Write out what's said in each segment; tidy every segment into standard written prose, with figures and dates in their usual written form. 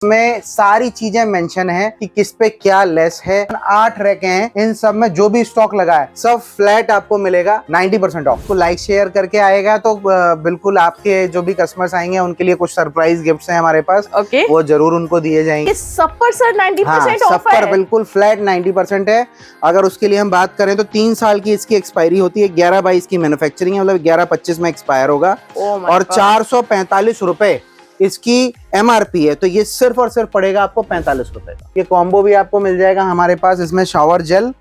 में सारी चीजें मेंशन है कि किस पे क्या लेस है। 8 रैक हैं, इन सब में जो भी स्टॉक लगा है सब फ्लैट आपको मिलेगा 90% ऑफ। तो लाइक शेयर करके आएगा तो बिल्कुल आपके जो भी कस्टमर्स आएंगे उनके लिए कुछ सरप्राइज गिफ्ट्स हैं हमारे पास। वो जरूर उनको दिए जाएंगे। सब पर सर 90% ऑफ है, बिल्कुल फ्लैट 90% है। अगर उसके लिए हम बात करें तो 3 साल की इसकी एक्सपायरी होती है। 11/22 की मैन्युफैक्चरिंग है, मतलब 11/25 में एक्सपायर होगा। और 445 रुपए इसकी MRP है। तो ये सिर्फ और सिर्फ पड़ेगा आपको 45 रुपए का। ये कॉम्बो भी आपको मिल जाएगा हमारे पास। इसमें शावर जेल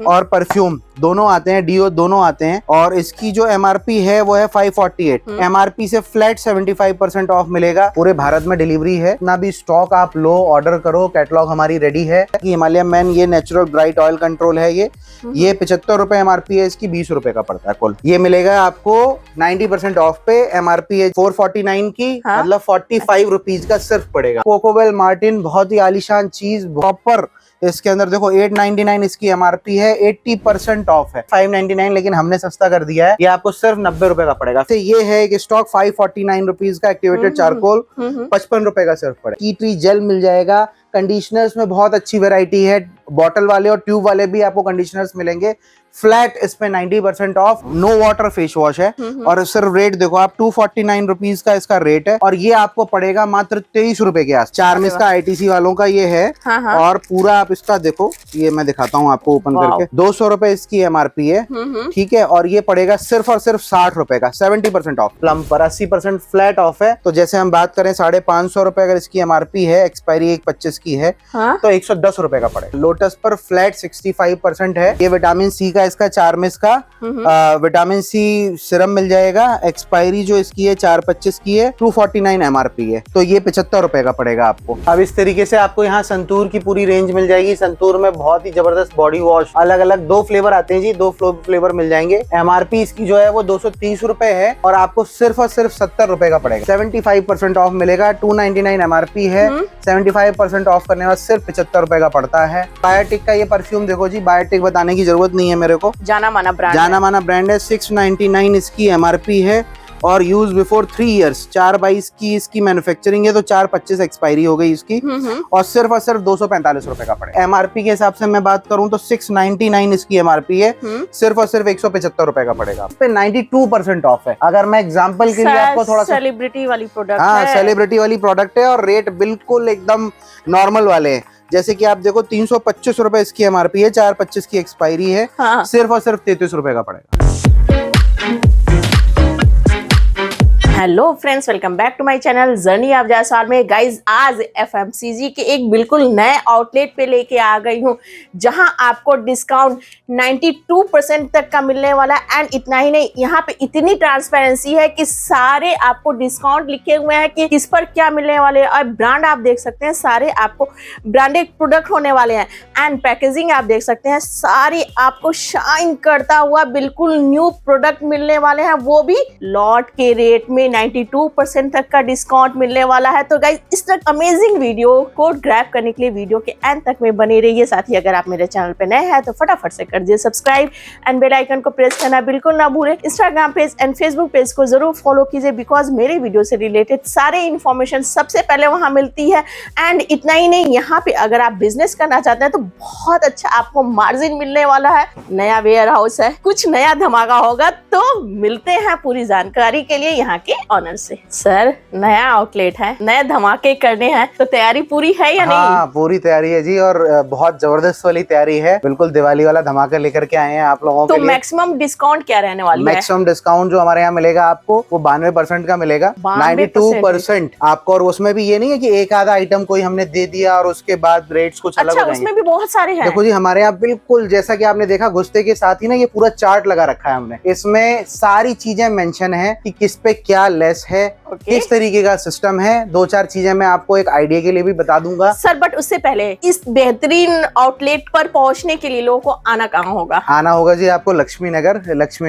और परफ्यूम दोनों आते हैं, डीओ दोनों आते हैं। और इसकी जो MRP है वो है 548। MRP से फ्लैट 75% ऑफ मिलेगा। पूरे भारत में डिलीवरी है। इतना भी स्टॉक आप लो, ऑर्डर करो, कैटलॉग हमारी रेडी है। हिमालयन मैन ये नेचुरल ब्राइट ऑयल कंट्रोल है। ये 75 रुपए MRP है, इसकी 20 रुपए का पड़ता है कुल। ये मिलेगा आपको 90% ऑफ पे। MRP है 449 की, मतलब 45 रुपीज का सिर्फ पड़ेगा। कोकोबेल मार्टिन बहुत ही आलीशान चीज, प्रॉपर। इसके अंदर देखो 899 इसकी MRP है, 80% ऑफ है 599, लेकिन हमने सस्ता कर दिया है। ये आपको सिर्फ 90 रुपए का पड़ेगा। तो ये है एक स्टॉक 549 रुपीज का। एक्टिवेटेड चारकोल 55 रुपए का सिर्फ पड़ेगा। टी ट्री जेल मिल जाएगा। कंडीशनर्स में बहुत अच्छी वैरायटी है, बॉटल वाले और ट्यूब वाले भी आपको कंडीशनर्स मिलेंगे। फ्लैट इसमें 90% off. No water face wash है। और सिर्फ रेट देखो आप, 249 रुपीज का इसका रेट है। और ये आपको पड़ेगा मात्र 23 रुपए के आस। चार्मिस का ITC वालों का ये है। और पूरा आप इसका देखो, ये मैं दिखाता हूँ आपको ओपन करके। 200 रुपए इसकी MRP है, ठीक है। और ये पड़ेगा सिर्फ और सिर्फ 60 रुपए का, 70% ऑफ। प्लम पर 80% फ्लैट ऑफ है। तो जैसे हम बात करें 550 रुपए अगर इसकी MRP है, एक्सपायरी 1/25 की है, तो 110 रुपए का पड़ेगा। लोटस पर फ्लैट 65% है। ये विटामिन C का, इसका चार्मिस का विटामिन C सिरम मिल जाएगा। एक्सपायरी जो इसकी है 4/25 की है, 249 MRP है। तो ये 75 रुपए का पड़ेगा आपको। अब इस तरीके से आपको यहाँ संतूर की पूरी रेंज मिल जाएगी। संतूर में बहुत ही जबरदस्त बॉडी वॉश, अलग अलग 2 फ्लेवर आते हैं जी, 2 फ्लेवर मिल जाएंगे। MRP इसकी जो है वो 230 रुपए है और आपको सिर्फ और सिर्फ 70 रुपए का पड़ेगा। 75% ऑफ मिलेगा। 299 MRP है, 75% ऑफ करने बाद सिर्फ 75 रुपए का पड़ता है। बायोटिक का ये परफ्यूम देखो जी, बायोटिक बताने की जरूरत नहीं है मेरे को, जाना माना ब्रांड है। 699 इसकी MRP है और यूज बिफोर 3 इयर्स। 4/22 की इसकी मैन्युफैक्चरिंग है, तो 4/25 एक्सपायरी हो गई इसकी। और सिर्फ 245 रुपए का पड़ेगा। MRP के हिसाब से मैं बात करूं तो 699 इसकी MRP है, सिर्फ और सिर्फ 175 रुपए का पड़ेगा। इस पे 92% ऑफ है। अगर मैं एग्जांपल के लिए आपको थोड़ा सा, सेलिब्रिटी वाली प्रोडक्ट है, सेलिब्रिटी वाली प्रोडक्ट है और रेट बिल्कुल एकदम नॉर्मल वाले हैं। जैसे कि आप देखो 325 रुपए इसकी MRP है, 4/25 की एक्सपायरी है, सिर्फ और सिर्फ 33 रुपए का पड़ेगा। Hello friends, welcome back to my channel journey of Jaiswal में। गाइज आज FMCG के एक बिल्कुल नए आउटलेट पे लेके आ गई हूँ, जहां आपको डिस्काउंट 92% तक का मिलने वाला। एंड इतना ही नहीं, यहाँ पे इतनी ट्रांसपेरेंसी है कि सारे आपको डिस्काउंट लिखे हुए हैं कि किस पर क्या मिलने वाले हैं। और ब्रांड आप देख सकते हैं, सारे आपको ब्रांडेड प्रोडक्ट होने वाले हैं। एंड पैकेजिंग आप देख सकते हैं, सारे आपको शाइन करता हुआ बिल्कुल न्यू प्रोडक्ट मिलने वाले हैं, वो भी लॉट के रेट में। 92% तक का डिस्काउंट मिलने वाला है। तो गाइस, इस तरह अमेजिंग वीडियो को ग्रैब करने के लिए वीडियो के एंड तक में बने रहिए। साथ ही अगर आप मेरे चैनल पे नए हैं तो फटाफट से कर दीजिए सब्सक्राइब एंड बेल आइकन को प्रेस करना बिल्कुल ना भूलें। Instagram page and Facebook page को जरूर फॉलो कीजिए, बिकॉज मेरे वीडियो से रिलेटेड सारे इन्फॉर्मेशन सबसे पहले वहां मिलती है। एंड इतना ही नहीं, यहाँ पे अगर आप बिजनेस करना चाहते हैं तो बहुत अच्छा आपको मार्जिन मिलने वाला है। नया वेयर हाउस है, कुछ नया धमाका होगा, तो मिलते हैं पूरी जानकारी के लिए यहाँ के ऑनर से। सर, नया आउटलेट है, नए धमाके करने हैं, तो तैयारी पूरी है या नहीं? हाँ, पूरी तैयारी है जी, और बहुत जबरदस्त वाली तैयारी है। बिल्कुल दिवाली वाला धमाका लेकर के आए हैं आप लोगों के लिए। मैक्सिमम डिस्काउंट क्या रहने वाली है? मैक्सिमम डिस्काउंट जो हमारे यहाँ मिलेगा आपको वो 92% का मिलेगा। 92% आपको। और उसमें भी ये नहीं है कि एक आधा आइटम कोई हमने दे दिया और उसके बाद रेट्स कुछ अलग हो जाएंगे। उसमें भी बहुत सारे हैं। देखो जी, हमारे यहाँ बिल्कुल जैसा कि आपने देखा, घुसते के साथ ही ना ये पूरा चार्ट लगा रखा है हमने। इसमें सारी चीजें मेंशन है कि किस पे क्या लेस है, किस तरीके का सिस्टम है। 2-4 चीजें मैं आपको एक आइडिया के लिए भी बता दूंगा सर। बट उससे पहले इस बेहतरीन आउटलेट पर पहुंचने के लिए लोगों को आना कहाँ होगा? आना होगा जी आपको लक्ष्मी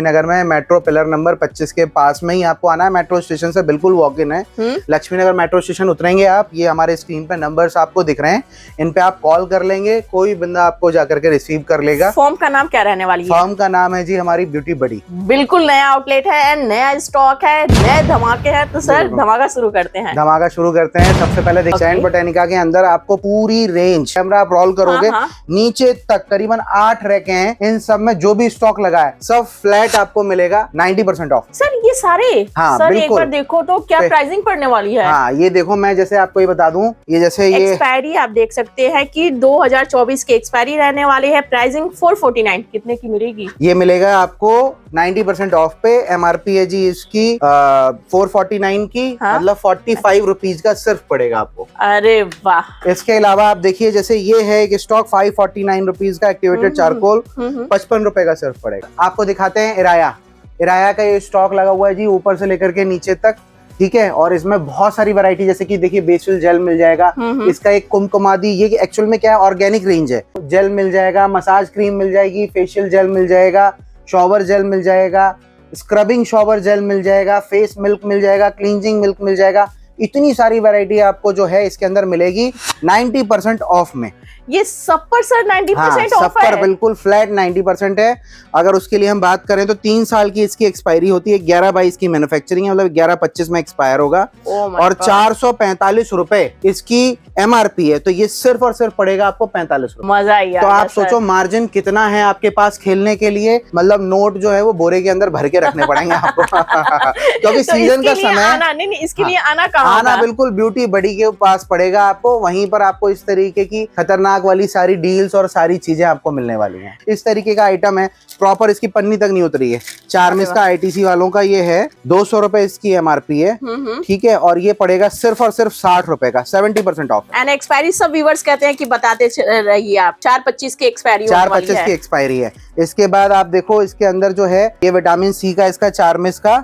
नगर में मेट्रो पिलर नंबर 25 के पास में ही आपको आना है। मेट्रो स्टेशन से बिल्कुल वॉक इन है। लक्ष्मी नगर मेट्रो स्टेशन उतरेंगे आप, ये हमारे स्क्रीन पे नंबर्स आपको दिख रहे हैं, इन पे आप कॉल कर लेंगे, कोई बंदा आपको जाकर के रिसीव कर लेगा। फॉर्म का नाम क्या रहने वाली है? फॉर्म का नाम है जी हमारी ब्यूटी बडी। बिल्कुल नया आउटलेट है, नया स्टॉक है, नए धमाके हैं, तो सर बिल्कुल। धमाका शुरू करते हैं। धमाका शुरू करते हैं। सबसे पहले देखिए Okay. सैंड बोटेनिका के अंदर आपको पूरी रेंज, कैमरा आप रोल करोगे हाँ। नीचे तक करीबन 8 रैके हैं। इन सब में जो भी स्टॉक लगा है सब फ्लैट आपको मिलेगा 90% ऑफ। सर ये सारे, हाँ, सर एक बिल्कुल। बार देखो तो क्या प्राइसिंग पड़ने वाली है। हाँ, ये देखो मैं जैसे आपको ये बता दूं, ये जैसे ये एक्सपायरी आप देख सकते हैं कि 2024 की एक्सपायरी रहने वाली है। प्राइसिंग 449 कितने की मिलेगी? ये मिलेगा आपको 90% ऑफ पे। एमआरपी है जी इसकी 449 की, हाँ? मतलब 45 रुपीज का सिर्फ पड़ेगा आपको। अरे वाह। इसके अलावा आप देखिए जैसे ये है एक स्टॉक 549 रुपीज का एक्टिवेटेड चारकोल 55 रुपए का सिर्फ पड़ेगा। आपको दिखाते हैं इराया का ये स्टॉक लगा हुआ है जी, ऊपर से लेकर के नीचे तक, ठीक है। और इसमें बहुत सारी वैरायटी, जैसे कि देखिए बेसिल जेल मिल जाएगा, इसका एक कुमकुमादी, ये एक्चुअल में क्या है, ऑर्गेनिक रेंज है। जेल मिल जाएगा, मसाज क्रीम मिल जाएगी, फेशियल जेल मिल जाएगा, शॉवर जेल मिल जाएगा, स्क्रबिंग शॉवर जेल मिल जाएगा, फेस मिल्क मिल जाएगा, क्लींजिंग मिल्क मिल जाएगा। इतनी सारी वैरायटी आपको जो है इसके अंदर मिलेगी 90% ऑफ में। ये सब पर सर 90% हाँ, ऑफ सब पर है। बिल्कुल फ्लैट 90% है। अगर उसके लिए हम बात करें तो 3 साल की इसकी एक्सपायरी होती है। 11/22 की मैन्युफैक्चरिंग है, मतलब 11/25 में एक्सपायर होगा। Oh my और God। 445 रुपए इसकी एमआरपी है, तो ये सिर्फ और सिर्फ पड़ेगा आपको 45 रुपए। मजा ही आ तो गया आप सर। सोचो मार्जिन कितना है आपके पास खेलने के लिए, मतलब नोट जो है वो बोरे के अंदर भर के रखने पड़ेंगे आपको क्योंकि तो सीजन का इसके लिए समय आना, नहीं, इसके लिए आना कहाँ आना होगा? बिल्कुल ब्यूटी बडी के पास पड़ेगा आपको। वहीं पर आपको इस तरीके की खतरनाक वाली सारी डील्स और सारी चीजें आपको मिलने वाली हैं। इस तरीके का आइटम है, प्रॉपर इसकी पन्नी तक नहीं उतरी है। चार्मिस का आईटीसी वालों का ये है, 200 रुपए इसकी एमआरपी है, ठीक है। और ये पड़ेगा सिर्फ और सिर्फ 60 रुपए का, 70% ऑफ। एंड एक्सपायरी सब व्यूअर्स कहते हैं कि बताते रहिए आप। 4/25 की एक्सपायरी 4/25 की एक्सपायरी है। इसके बाद आप देखो इसके अंदर जो है ये विटामिन सी का, इसका चार्मिस का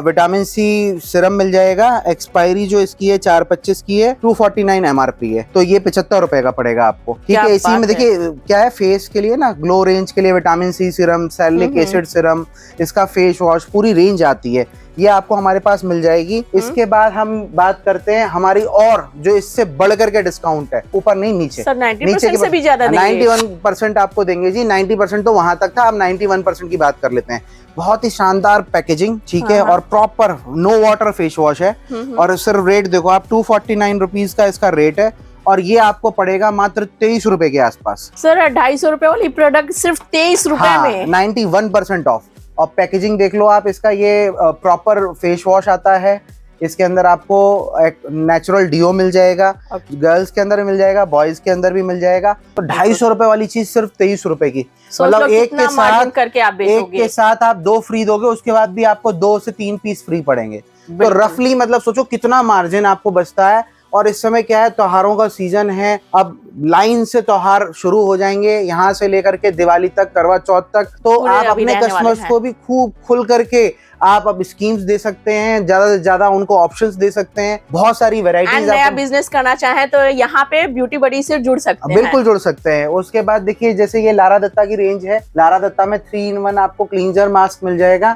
विटामिन सी सिरम मिल जाएगा। एक्सपायरी जो इसकी है 4/25 की है, 249 एमआरपी है, तो ये 75 रुपए का पड़ेगा आपको, ठीक है। इसी में देखिए क्या है, फेस के लिए ना, ग्लो रेंज के लिए vitamin C serum, salicylic acid serum, इसका फेस वॉश, पूरी रेंज आती है, ये आपको हमारे पास मिल जाएगी। इसके बाद हम बात करते हैं हमारी और जो इससे बढ़ करके डिस्काउंट है, ऊपर नहीं नीचे। सर 90% से भी ज्यादा देंगे। 91% आपको देंगे जी। 90% तो वहां तक था, अब 91% की बात कर लेते हैं। बहुत ही शानदार पैकेजिंग, ठीक है, और proper no water face wash है। और सिर्फ रेट देखो आप, 249 रुपीज का इसका रेट है, और ये आपको पड़ेगा मात्र 23 रुपए के आसपास। सर 250 रुपए वाली प्रोडक्ट सिर्फ 23 रुपए में। 91% ऑफ। और पैकेजिंग देख लो आप इसका, ये प्रॉपर फेस वॉश आता है। इसके अंदर आपको एक नेचुरल डिओ मिल जाएगा, गर्ल्स के अंदर मिल जाएगा, बॉयज के अंदर भी मिल जाएगा। तो 250 रुपए वाली चीज सिर्फ 23 रुपए की, मतलब एक के साथ आप 2 फ्री दोगे, उसके बाद भी आपको 2 से 3 पीस फ्री पड़ेंगे। तो रफली मतलब सोचो कितना मार्जिन आपको बचता है। और इस समय क्या है, त्योहारों का सीजन है, अब लाइन से त्योहार शुरू हो जाएंगे, यहाँ से लेकर के दिवाली तक, करवा चौथ तक। तो आप अपने कस्टमर्स को भी खूब खुल करके आप अब स्कीम्स दे सकते हैं, ज्यादा से ज्यादा उनको ऑप्शंस दे सकते हैं। बहुत सारी वैरायटीज, नया बिजनेस करना चाहें तो यहाँ पे ब्यूटी बडी से जुड़ सकते हैं। बिल्कुल जुड़ सकते हैं। उसके बाद देखिए जैसे ये लारा दत्ता की रेंज है, लारा दत्ता में 3-in-1 आपको क्लींजर मास्क मिल जाएगा,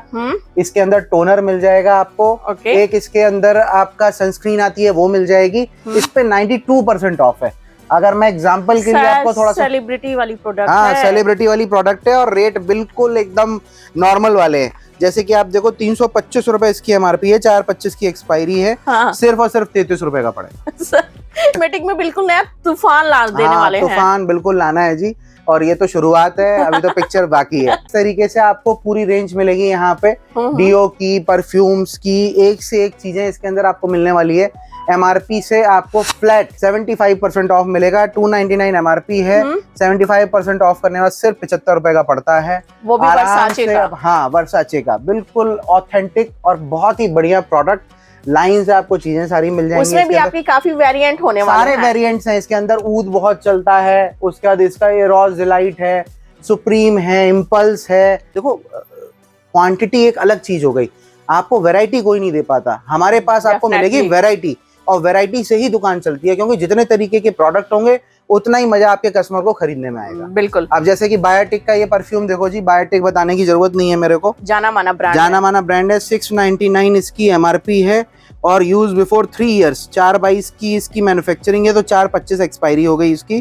इसके अंदर टोनर मिल जाएगा आपको, एक इसके अंदर आपका सनस्क्रीन आती है वो मिल जाएगी। इस पे 92% ऑफ है। अगर मैं एग्जांपल के लिए आपको थोड़ा सा, सेलिब्रिटी वाली प्रोडक्ट है। हाँ, सेलिब्रिटी वाली प्रोडक्ट है, और रेट बिल्कुल एकदम नॉर्मल वाले हैं। जैसे कि आप देखो 325 रुपए इसकी एमआरपी है, 4/25 की एक्सपायरी है, सिर्फ और सिर्फ 33 रुपए का पड़ेगा। कॉस्मेटिक में बिल्कुल नया तूफान ला देने वाले हैं। तूफान बिल्कुल लाना है जी, और ये तो शुरुआत है, अभी तो पिक्चर बाकी है। इस तरीके से आपको पूरी रेंज मिलेगी यहाँ पे, डीओ की, परफ्यूम्स की, एक से एक चीजें इसके अंदर आपको मिलने वाली है। एमआरपी से आपको फ्लैट 75% ऑफ मिलेगा। 299 एमआरपी है, 75% ऑफ करने बाद सिर्फ 75 रुपए का पड़ता है, वो भी वर्साचे का। हाँ, वर्साचे का, बिल्कुल ऑथेंटिक और बहुत ही बढ़िया प्रोडक्ट। लाइन से आपको चीजें सारी मिल जाएंगी। उसमें भी आपकी काफी वेरिएंट होने वाले हैं। सारे वेरिएंट्स हैं इसके अंदर। ऊद बहुत चलता है, उसके बाद इसका ये रॉज डिलाइट है, सुप्रीम है, इम्पल्स है। देखो क्वांटिटी एक अलग चीज हो गई, आपको वैरायटी कोई नहीं दे पाता, हमारे पास आपको मिलेगी वैरायटी, और वैरायटी से ही दुकान चलती है, क्योंकि जितने तरीके के प्रोडक्ट होंगे उतना ही मजा आपके कस्टमर को खरीदने में आएगा। बिल्कुल। अब जैसे कि बायोटिक का ये परफ्यूम देखो जी, बायोटिक बताने की जरूरत नहीं है मेरे को, जाना माना ब्रांड है। 699 इसकी एमआरपी है, और यूज बिफोर 3 इयर्स। 4/22 की इसकी मैन्युफैक्चरिंग है, तो 4/25 एक्सपायरी हो गई इसकी,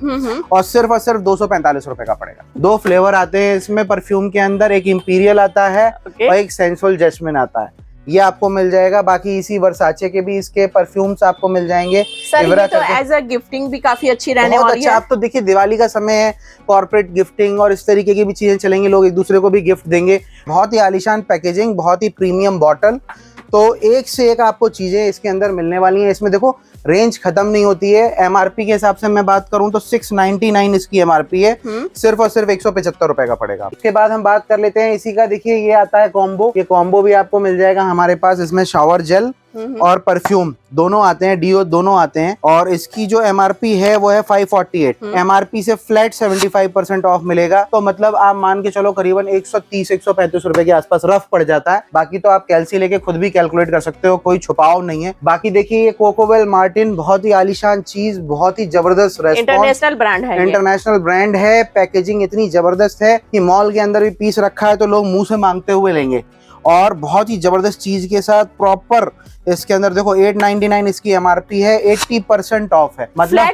और सिर्फ 245 रुपए का पड़ेगा। 2 फ्लेवर आते हैं इसमें परफ्यूम के अंदर, एक इंपीरियल आता है और एक सेंसुअल जैस्मिन आता है। ये आपको मिल जाएगा। बाकी इसी वर्साचे के भी इसके परफ्यूम्स आपको मिल जाएंगे। सर ये तो एज अ गिफ्टिंग भी काफी अच्छी रहने वाली है। आप तो देखिए दिवाली का समय है, कॉर्पोरेट गिफ्टिंग और इस तरीके की भी चीजें चलेंगी, लोग एक दूसरे को भी गिफ्ट देंगे। बहुत ही आलीशान पैकेजिंग, बहुत ही प्रीमियम बॉटल, तो एक से एक आपको चीजें इसके अंदर मिलने वाली हैं। इसमें देखो रेंज खत्म नहीं होती है। एमआरपी के हिसाब से मैं बात करूं तो 699 इसकी एमआरपी है, सिर्फ और सिर्फ 175 रुपए का पड़ेगा। उसके बाद हम बात कर लेते हैं इसी का। देखिए ये आता है कॉम्बो, ये कॉम्बो भी आपको मिल जाएगा हमारे पास। इसमें शावर जेल और परफ्यूम दोनों आते हैं, डीओ दोनों आते हैं, और इसकी जो एमआरपी है वो है 548। एमआरपी से फ्लैट 75% ऑफ मिलेगा, तो मतलब आप मान के चलो करीबन 130-135 रुपए के आसपास रफ पड़ जाता है। बाकी तो आप कैलसी लेके खुद भी कैलकुलेट कर सकते हो, कोई छुपाव नहीं है। बाकी देखिए ये कोकोवेल मार्टिन, बहुत ही आलीशान चीज, बहुत ही जबरदस्त रेस्पॉन्स, इंटरनेशनल ब्रांड है, इंटरनेशनल ब्रांड है। पैकेजिंग इतनी जबरदस्त है कि मॉल के अंदर भी पीस रखा है तो लोग मुंह से मांगते हुए लेंगे, और बहुत ही जबरदस्त चीज के साथ प्रॉपर। इसके अंदर देखो 899 इसकी एमआरपी है, 80% ऑफ है, मतलब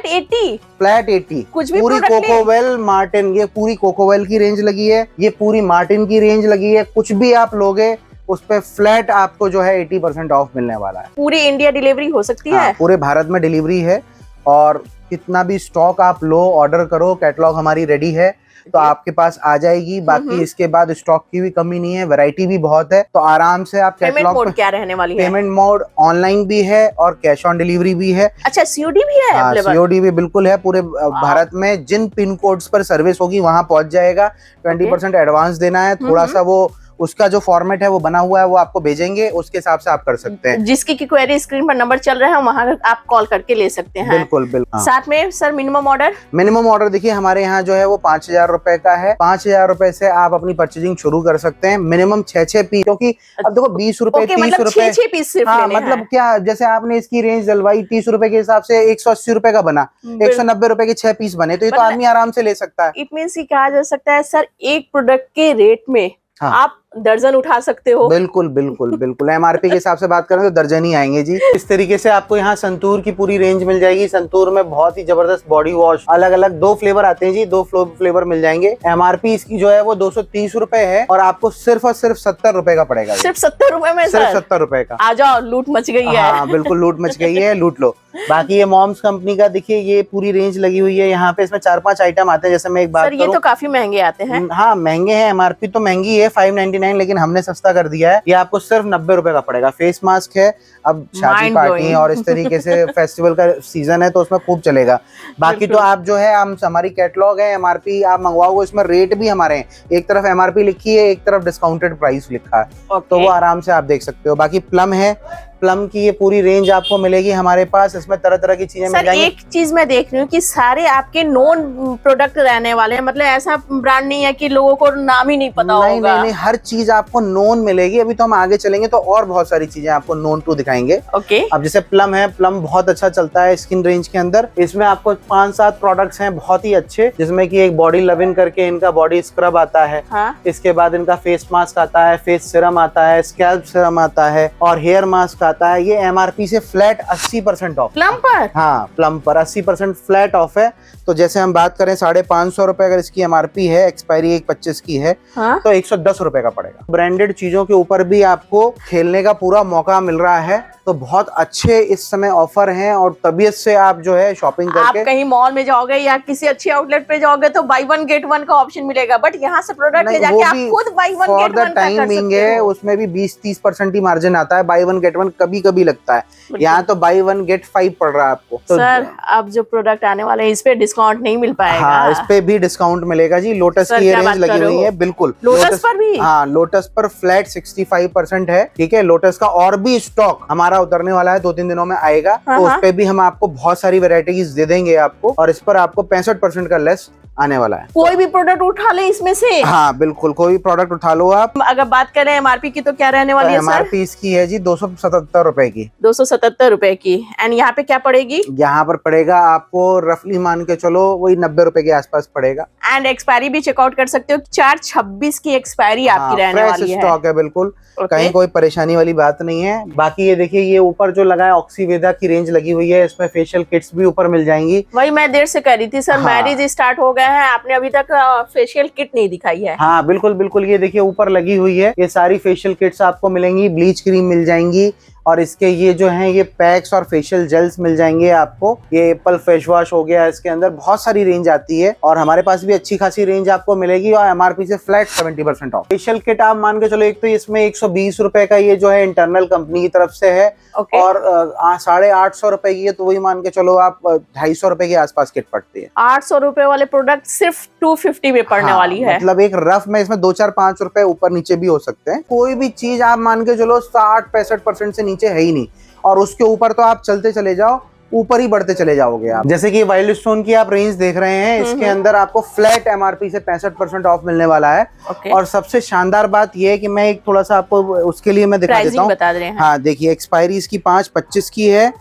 फ्लैट 80 कुछ भी पूरी कोकोवेल मार्टिन, ये पूरी कोकोवेल की रेंज लगी है, ये पूरी मार्टिन की रेंज लगी है। कुछ भी आप लोगे उस पे फ्लैट आपको जो है 80% ऑफ मिलने वाला है। पूरी इंडिया डिलीवरी हो सकती है, पूरे भारत में डिलीवरी है, और कितना भी स्टॉक आप लो, ऑर्डर करो, कैटलॉग हमारी रेडी है तो आपके पास आ जाएगी। बाकी इसके बाद स्टॉक की भी कमी नहीं है, वैरायटी भी बहुत है, तो आराम से आप कैटलॉग। पेमेंट मोड क्या रहने वाली है? पेमेंट मोड ऑनलाइन भी है और कैश ऑन डिलीवरी भी है। अच्छा सीओडी भी है? हाँ सीओडी भी बिल्कुल है। पूरे भारत में जिन पिन कोड्स पर सर्विस होगी वहां पहुंच जाएगा। 20% एडवांस देना है, थोड़ा सा वो उसका जो फॉर्मेट है वो बना हुआ है, वो आपको भेजेंगे, उसके हिसाब से आप कर सकते हैं। जिसकी की क्वेरी स्क्रीन पर नंबर चल रहा है वहां आप कॉल करके ले सकते हैं। बिल्कुल बिल्कुल। साथ में सर मिनिमम ऑर्डर देखिए हमारे यहाँ जो है वो 5000 रुपए का है। 5000 रुपए से आप अपनी परचेजिंग शुरू कर सकते हैं। मिनिमम 6 पीस, क्योंकि अब देखो 20 रुपए 30 रुपए, 6 पीस सिर्फ हाँ मतलब क्या, जैसे आपने इसकी रेंज डलवाई 30 रुपए के हिसाब से 180 रुपए का बना, 190 रुपए के 6 पीस बने, तो ये तो आदमी आराम से ले सकता है। इट मीन्स कहा जा सकता है सर एक प्रोडक्ट के रेट में आप दर्जन उठा सकते हो। बिल्कुल बिल्कुल बिल्कुल। एमआरपी के हिसाब से बात करें तो दर्जन ही आएंगे जी। इस तरीके से आपको यहाँ संतूर की पूरी रेंज मिल जाएगी। संतूर में बहुत ही जबरदस्त बॉडी वॉश, अलग अलग 2 फ्लेवर आते हैं जी, 2 फ्लेवर मिल जाएंगे। एमआरपी इसकी जो है वो 230 रुपए है, और आपको सिर्फ और सिर्फ 70 रुपए का पड़ेगा। सिर्फ 70 रुपए में? सिर्फ 70 रुपए का। आ जाओ, लूट मच गई है। हाँ बिल्कुल लूट मच गई है, लूट लो। बाकी ये मॉम्स कंपनी का देखिए ये पूरी रेंज लगी हुई है यहाँ पे। इसमें 4-5 आइटम आते हैं। जैसे मैं एक बात करूं, ये तो काफी महंगे आते हैं। हाँ महंगे हैं, एमआरपी तो महंगी है 599, लेकिन हमने सस्ता कर दिया है। ये आपको सिर्फ 90 रुपए का पड़ेगा। फेस मास्क है, अब शादी पार्टी और इस तरीके से फेस्टिवल का सीजन है तो उसमें खूब चलेगा। बाकी तो आप जो है हम हमारी कैटलॉग है, एमआरपी आप मंगवाओगे, इसमें रेट भी हमारे हैं। एक तरफ एमआरपी लिखी है, एक तरफ डिस्काउंटेड प्राइस लिखा है, तो वो आराम से आप देख सकते हो। बाकी प्लम है, प्लम की ये पूरी रेंज आपको मिलेगी हमारे पास। इसमें तरह तरह की चीजें मिल जाएंगी। एक चीज मैं देख रही हूँ कि सारे आपके नॉन प्रोडक्ट रहने वाले हैं, मतलब ऐसा ब्रांड नहीं है कि लोगों को नाम ही नहीं पता होगा। नहीं, हर चीज आपको नोन मिलेगी। अभी तो हम आगे चलेंगे तो और बहुत सारी चीजें आपको नोन टू दिखाएंगे। ओके। अब जैसे प्लम है, प्लम बहुत अच्छा चलता है स्किन रेंज के अंदर। इसमें आपको 5-7 प्रोडक्ट्स हैं बहुत ही अच्छे, जिसमें कि एक बॉडी लविंग करके इनका बॉडी स्क्रब आता है। इसके बाद इनका फेस मास्क आता है, फेस सीरम आता है, स्कैल्प सीरम आता है, और हेयर मास्क आता है। ये एमआरपी से फ्लैट 80% ऑफ प्लम पर। हाँ प्लम पर 80% फ्लैट ऑफ है। तो जैसे हम बात करें 550 रुपए अगर इसकी एमआरपी है, एक्सपायरी 1/25 की है, तो 110 रुपए का पड़ेगा। ब्रांडेड चीजों के ऊपर भी आपको खेलने का पूरा मौका मिल रहा है, तो बहुत अच्छे इस समय ऑफर हैं, और तबीयत से आप जो है शॉपिंग करके आप कहीं मॉल में जाओगे या किसी अच्छे आउटलेट पे जाओगे तो बाय 1 गेट 1 का ऑप्शन मिलेगा, बट यहाँ से प्रोडक्ट ले जाके आप खुद बाय 1 गेट 1 का कर सकते हो। उसमें भी 20-30% ही मार्जिन आता है। बाय 1 गेट 1 कभी कभी लगता है, यहाँ तो बाय 1 गेट 5 पड़ रहा है आपको। तो सर अब जो प्रोडक्ट आने वाले हैं इस पे डिस्काउंट नहीं मिल पाएगा? हाँ इस पे भी डिस्काउंट मिलेगा जी। लोटस की रेंज लगी हुई है। बिल्कुल लोटस पर भी? हाँ लोटस पर फ्लैट 65% है। ठीक है, लोटस का और भी स्टॉक हमारा उतरने वाला है, 2-3 दिनों में आएगा, तो उस पे भी हम आपको बहुत सारी वेराइटीज दे देंगे आपको, और इस पर आपको 65% का लेस आने वाला है। कोई भी प्रोडक्ट उठा ले इसमें से? हाँ बिल्कुल, कोई भी प्रोडक्ट उठा लो आप। अगर बात करें एमआरपी की तो क्या रहने वाली है? एमआरपी इसकी है जी 277 रुपए की। 277 रुपए की। एंड यहाँ पे क्या पड़ेगी? यहाँ पर पड़ेगा आपको रफली मान के चलो वही 90 रुपए के आसपास पड़ेगा। एंड एक्सपायरी भी चेकआउट कर सकते हो, 4/26 की एक्सपायरी आपकी रहने वाली है। स्टॉक है बिल्कुल, कहीं कोई परेशानी वाली बात नहीं है। बाकी ये देखिए ये ऊपर जो लगा है ऑक्सीवेदा की रेंज लगी हुई है, इसमें फेशियल किट्स भी ऊपर मिल जाएंगी। वही मैं देर से कह रही थी सर, मैरिज स्टार्ट हो गया हैं, आपने अभी तक फेशियल किट नहीं दिखाई है। हाँ बिल्कुल बिल्कुल, ये देखिए ऊपर लगी हुई है, ये सारी फेशियल किट्स आपको मिलेंगी, ब्लीच क्रीम मिल जाएंगी और इसके ये जो हैं ये पैक्स और फेशियल जेल्स मिल जाएंगे आपको। ये एप्पल फेस वॉश हो गया, इसके अंदर बहुत सारी रेंज आती है और हमारे पास भी अच्छी खासी रेंज आपको मिलेगी और एमआरपी से फ्लैट 70% ऑफ। फेशियल किट आप मान के चलो, एक तो इसमें 120 रुपए का ये जो है इंटरनल कंपनी की तरफ से है और 850 रुपए की है, तो वही मान के चलो आप 250 रुपए के आसपास किट पड़ती है। 800 रुपए वाले प्रोडक्ट सिर्फ 250 में पड़ने वाली है। मतलब एक रफ में इसमें 2-4-5 रुपए ऊपर नीचे भी हो सकते हैं। कोई भी चीज आप मान के चलो 60-65% से नीचे है ही नहीं और उसके ऊपर तो आप चलते चले जाओ, ऊपर ही बढ़ते चले जाओगे आप। जैसे कि वाइल्ड स्टोन की आप रेंज देख रहे हैं, इसके अंदर आपको फ्लैट एमआरपी से 65% ऑफ मिलने वाला है। और सबसे शानदार बात यह है कि मैं एक थोड़ा सा आपको उसके लिए मैं दिखा देता हूँ। बता दे रहे हैं। हाँ देखिए, एक्सपायरी इसकी 5/25 की है,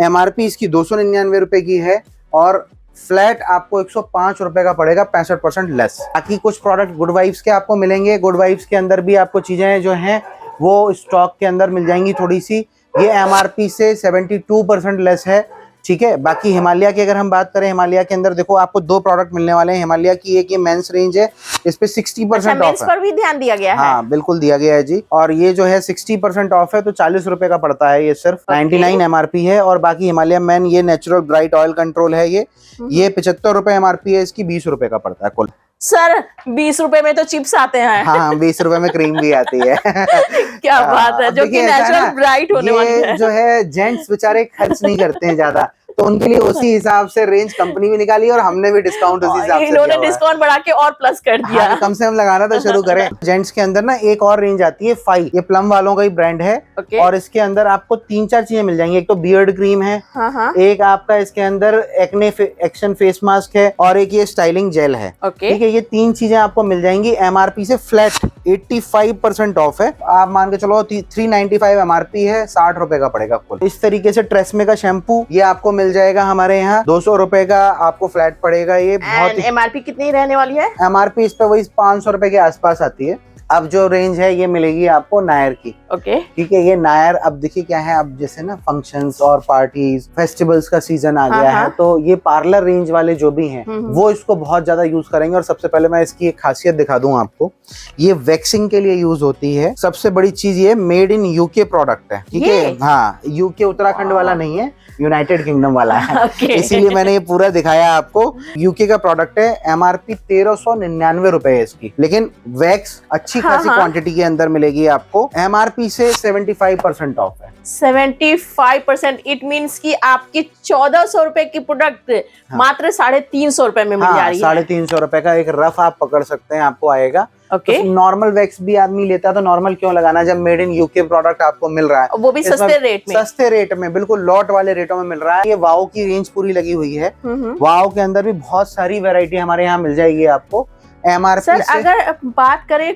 एमआरपी इसकी 299 रुपए की है और फ्लैट आपको 105 रुपए का पड़ेगा, 65% लेस। बाकी कुछ प्रोडक्ट गुड वाइब्स के आपको मिलेंगे। गुड वाइब्स के अंदर भी आपको चीजें जो हैं वो स्टॉक के अंदर मिल जाएंगी थोड़ी सी। ये एमआरपी से 72% लेस है, ठीक है। बाकी हिमालय की अगर हम बात करें, हिमालय के अंदर देखो आपको 2 प्रोडक्ट मिलने वाले हैं। हिमालय की एक ये मेंस रेंज है, इस पे 60% ऑफ है। पर भी ध्यान दिया गया है। हाँ बिल्कुल दिया गया है जी। और ये जो है 60% ऑफ है, तो 40 रुपए का पड़ता है, ये सिर्फ 99 एमआरपी है। और बाकी हिमालय मैन ये नेचुरल ब्राइट ऑयल कंट्रोल है, ये 75 रुपए एमआरपी है, इसकी 20 रुपए का पड़ता है कुल। सर 20 रुपए में तो चिप्स आते हैं। हाँ 20 रुपए में क्रीम भी आती है। क्या बात है, जो कि नेचुरल ब्राइट होने वाली है। जो है जेंट्स बेचारे खर्च नहीं करते हैं ज्यादा, तो उनके लिए उसी हिसाब से रेंज कंपनी भी निकाली और हमने भी डिस्काउंट उसी हिसाब से इन्होंने डिस्काउंट बढ़ा के और प्लस कर दिया। हाँ, कम से कम लगाना तो शुरू करें। जेंट्स के अंदर ना एक और रेंज आती है, फाई, ये प्लम वालों का ही ब्रांड है। और इसके अंदर आपको 3-4 चीजें मिल जाएंगी। एक तो बियर्ड क्रीम है, एक आपका इसके अंदर एक्ने एक्शन फेस मास्क है और एक ये स्टाइलिंग जेल है, ठीक है। ये 3 चीजें आपको मिल जाएंगी, एमआरपी से फ्लैट 85% ऑफ है। आप मान के चलो 395 एमआरपी है, 60 रुपए का पड़ेगा कुल। इस तरीके से ट्रेसमे का शैम्पू ये आपको मिल जाएगा हमारे यहाँ 200 रुपए का आपको फ्लैट पड़ेगा। ये बहुत एमआरपी कितनी रहने वाली है? एमआरपी इस पे वही 500 रुपए के आसपास आती है। अब जो रेंज है ये मिलेगी आपको नायर की, ठीक है। ये नायर, अब देखिए क्या है, अब जैसे ना फंक्शंस और पार्टीज फेस्टिवल्स का सीजन आ गया है, तो ये पार्लर रेंज वाले जो भी हैं वो इसको बहुत ज्यादा यूज करेंगे। और सबसे पहले मैं इसकी एक खासियत दिखा दूं आपको, ये वैक्सिंग के लिए यूज होती है। सबसे बड़ी चीज ये मेड इन यूके प्रोडक्ट है, ठीक है। हाँ, यूके उत्तराखंड वाला नहीं है, यूनाइटेड किंगडम वाला है। इसीलिए मैंने ये पूरा दिखाया आपको। यूके का प्रोडक्ट है, एमआरपी 1399 रुपए है इसकी, लेकिन वैक्स अच्छी खासी क्वांटिटी के अंदर मिलेगी आपको। एमआरपी से 75% ऑफ है। 75%, इट मीन्स कि आपकी 1400 रुपए की प्रोडक्ट मात्र 350 रुपए में मिल जा रही है। 350 रुपए का एक रफ आप पकड़ सकते हैं, आपको आएगा। तो नॉर्मल वैक्स भी आदमी लेता है, तो नॉर्मल क्यों लगाना जब मेड इन यूके प्रोडक्ट आपको मिल रहा है, वो भी सस्ते रेट में। सस्ते रेट में, बिल्कुल लॉट वाले रेटों में मिल रहा है। ये वाओ की रेंज पूरी लगी हुई है। वाओ के अंदर भी बहुत सारी वैरायटी हमारे यहाँ मिल जाएगी आपको। एमआरपी सर अगर बात करें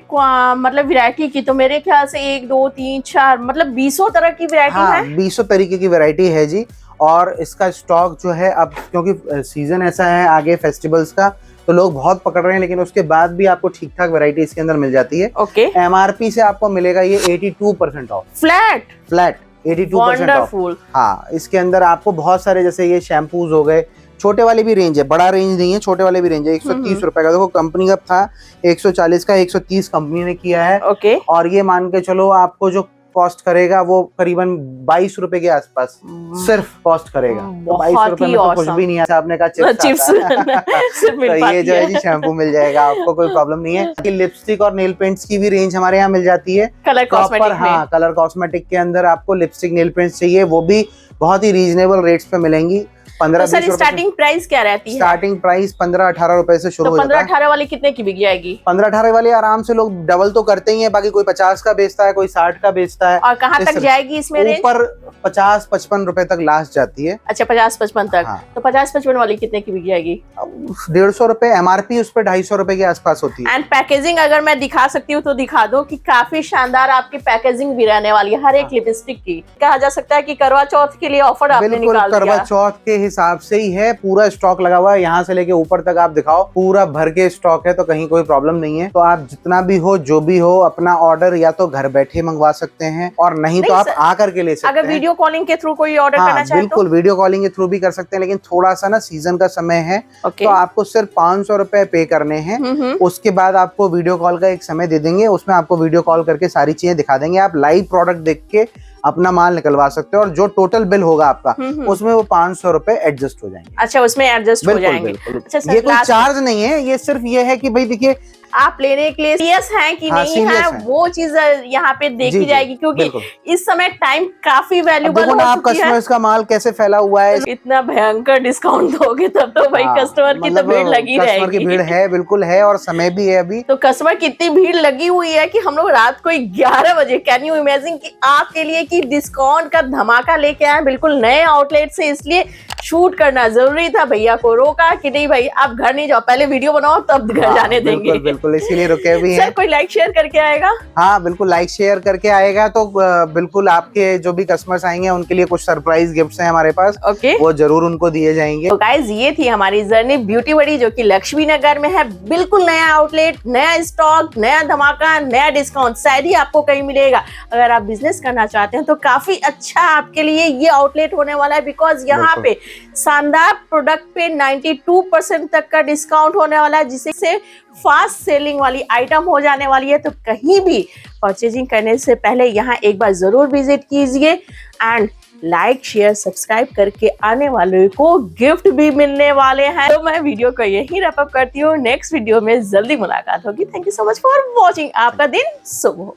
मतलब वैरायटी की, तो मेरे ख्याल से 1 2 3 4 मतलब 20 तरह की वैरायटी है। 20 तरीके की वैरायटी है जी। और इसका स्टॉक जो है, अब क्योंकि सीजन ऐसा है आगे फेस्टिवल्स का, तो लोग बहुत पकड़ रहे हैं, लेकिन उसके बाद भी आपको ठीक ठाक वैरायटी इसके अंदर मिल जाती है। एमआरपी से आपको मिलेगा ये 82% ऑफ, फ्लैट 82% ऑफ। हाँ, इसके अंदर आपको बहुत सारे, जैसे ये शैम्पूज हो गए, छोटे वाले भी रेंज है, बड़ा रेंज नहीं है, छोटे वाले भी रेंज है। 130 रुपए का, देखो कंपनी का था 140 का, 130 कंपनी ने किया है। और ये मान के चलो आपको जो कॉस्ट करेगा वो करीबन 22 रुपए के आसपास सिर्फ कॉस्ट करेगा। तो 22 रुपए में तो कुछ भी नहीं है। आपने कहा चिप्स तो ये जो है जी शैम्पू मिल जाएगा आपको, कोई प्रॉब्लम नहीं है। लिपस्टिक और नेल पेंट्स की भी रेंज हमारे यहाँ मिल जाती है। कलर कॉस्मेटिक, हाँ, कलर कॉस्मेटिक के अंदर आपको लिपस्टिक नेल पेंट्स चाहिए, वो भी बहुत ही रीजनेबल रेट्स पे मिलेंगी। 15-20 रुपए। स्टार्टिंग प्राइस क्या रहती है? स्टार्टिंग प्राइस 15-18 रुपए से शुरू हो जाता है। 15-18 वाली कितने की बिक जाएगी? 15-18 वाली आराम से लोग डबल तो करते ही हैं, बाकी कोई 50 का बेचता है, कोई 60 का बेचता है। और कहाँ तक जाएगी इसमें रेंज? ऊपर 50-55 रुपए तक लास्ट जाती है। अच्छा, 50-55 तक। हाँ। तो 50-55 वाली कितने की बिक जाएगी? 150 रुपए एमआरपी, उस पर 250 रुपए के आसपास होती है। एंड पैकेजिंग अगर मैं दिखा सकती हूँ तो दिखा दो, कि काफी शानदार आपकी पैकेजिंग भी रहने वाली है हर एक लिपस्टिक की। कहा जा सकता है कि करवा चौथ के लिए ऑफर आपने निकाल दिया। करवा चौथ के हिसाब से ही है, पूरा स्टॉक लगा हुआ है, यहाँ से लेके ऊपर तक आप दिखाओ पूरा भर के स्टॉक है, तो कहीं कोई प्रॉब्लम नहीं है। तो आप जितना भी हो जो भी हो अपना ऑर्डर या तो घर बैठे मंगवा सकते हैं और नहीं तो आप आकर के ले सकते हैं। अगर वीडियो कॉलिंग के थ्रू कोई ऑर्डर करना चाहे बिल्कुल वीडियो कॉलिंग के थ्रू भी कर सकते हैं, लेकिन थोड़ा सा ना सीजन का समय है तो आपको सिर्फ 500 रुपए पे करने हैं। उसके बाद आपको वीडियो कॉल का एक समय दे देंगे, उसमें आपको वीडियो कॉल करके सारी चीजें दिखा देंगे, आप लाइव प्रोडक्ट देख के अपना माल निकलवा सकते हो और जो टोटल बिल होगा आपका उसमें वो 500 रुपए एडजस्ट हो जाएंगे। अच्छा, उसमें एडजस्ट हो जाएंगे। अच्छा, ये कोई चार्ज नहीं है, ये सिर्फ ये है कि भाई देखिए आप लेने के लिए सीरियस हैं कि नहीं है, वो चीज यहाँ पे देखी जाएगी, क्योंकि इस समय टाइम काफी वैल्यूबल हो आप कस्टमर्स का माल कैसे फैला हुआ है। इतना भयंकर डिस्काउंट दोगे तब तो भाई कस्टमर की तो भीड़ लगी रहेगी। कस्टमर की भीड़ है, बिल्कुल है, और समय भी है अभी। तो कस्टमर की इतनी भीड़ लगी हुई है कि हम लोग रात को 11 बजे, कैन यू इमेजिन, कि आपके लिए की डिस्काउंट का धमाका लेके आए बिल्कुल नए आउटलेट से। इसलिए शूट करना जरूरी था, भैया को रोका कि नहीं भाई आप घर नहीं जाओ, पहले वीडियो बनाओ तब घर जाने देंगे। बिल्कुल इसीलिए रुके भी हैं। सर कोई लाइक शेयर करके आएगा? हाँ बिल्कुल लाइक शेयर करके आएगा, तो बिल्कुल आपके जो भी कस्टमर्स आएंगे उनके लिए कुछ सरप्राइज गिफ्ट्स हैं हमारे पास, वो जरूर उनको दिए जाएंगे। तो गाइज ये थी हमारी जर्नी ब्यूटी बड़ी, जो कि लक्ष्मी नगर में है। बिल्कुल नया आउटलेट, नया स्टॉक, नया धमाका, नया डिस्काउंट शायद ही आपको कहीं मिलेगा। अगर आप बिजनेस करना चाहते हैं तो काफी अच्छा आपके लिए ये आउटलेट होने वाला है, बिकॉज यहाँ पे शानदार प्रोडक्ट पे 92% तक का डिस्काउंट होने वाला है, जिससे फास्ट सेलिंग वाली आइटम हो जाने वाली है। तो कहीं भी परचेजिंग करने से पहले यहाँ एक बार जरूर विजिट कीजिए एंड लाइक शेयर सब्सक्राइब करके आने वालों को गिफ्ट भी मिलने वाले हैं। तो मैं वीडियो को यही रैप अप करती हूँ, नेक्स्ट वीडियो में जल्दी मुलाकात होगी। Thank you so much for watching. आपका दिन शुभ हो।